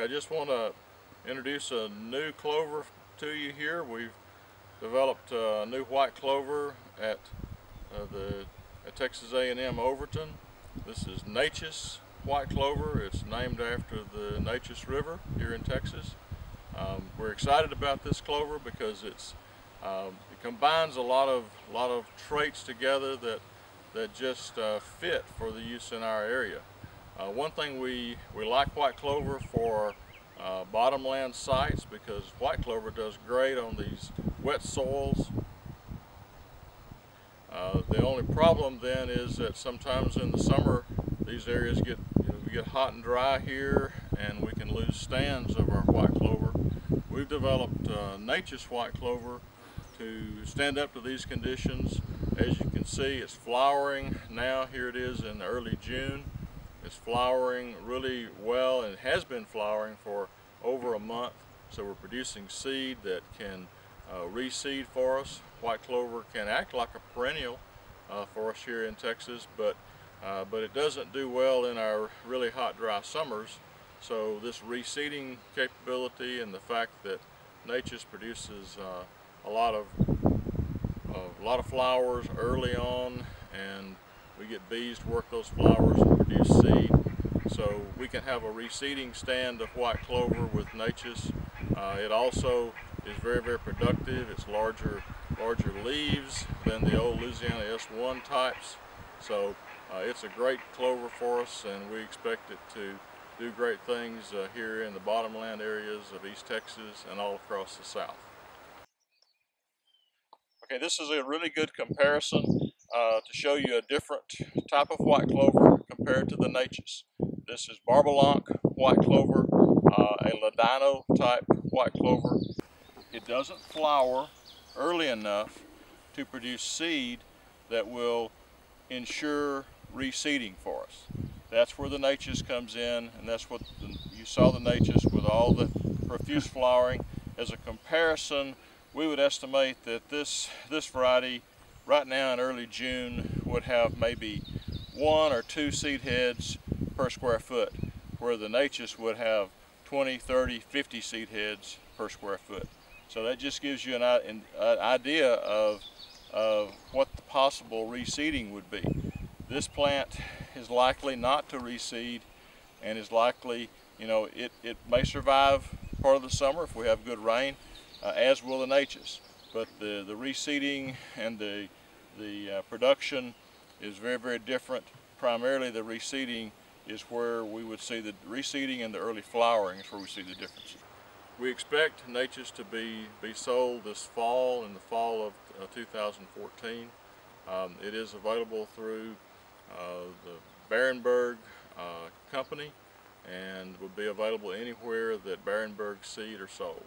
I just want to introduce a new clover to you here. We've developed a new white clover at Texas A&M Overton. This is Neches white clover. It's named after the Neches River here in Texas. We're excited about this clover because it combines a lot of traits together that just fit for the use in our area. One thing we like white clover for bottomland sites because white clover does great on these wet soils. The only problem then is that sometimes in the summer these areas get hot and dry here, and we can lose stands of our white clover. We've developed Neches white clover to stand up to these conditions. As you can see, it's flowering now. Here it is in early June. It's flowering really well and has been flowering for over a month. So we're producing seed that can reseed for us. White clover can act like a perennial for us here in Texas, but it doesn't do well in our really hot, dry summers. So this reseeding capability and the fact that Neches produces a lot of flowers early on, and we get bees to work those flowers and produce seed. So we can have a reseeding stand of white clover with Neches. It also is very, very productive. It's larger leaves than the old Louisiana S1 types. So it's a great clover for us, and we expect it to do great things here in the bottomland areas of East Texas and all across the South. Okay, this is a really good comparison to show you a different type of white clover compared to the Neches. This is Barbalanque white clover, a ladino type white clover. It doesn't flower early enough to produce seed that will ensure reseeding for us. That's where the Neches comes in, and that's what you saw the Neches with all the profuse flowering. As a comparison, we would estimate that this variety right now in early June would have maybe 1 or 2 seed heads per square foot, where the Neches would have 20, 30, 50 seed heads per square foot. So that just gives you an idea of what the possible reseeding would be. This plant is likely not to reseed, and is likely, it may survive part of the summer if we have good rain, as will the Neches. But the reseeding and the production is very, very different. Primarily the reseeding is where we would see the reseeding, and the early flowering is where we see the difference. We expect Neches to be sold this fall, in the fall of 2014. It is available through the Barenberg company, and will be available anywhere that Barenberg seed are sold.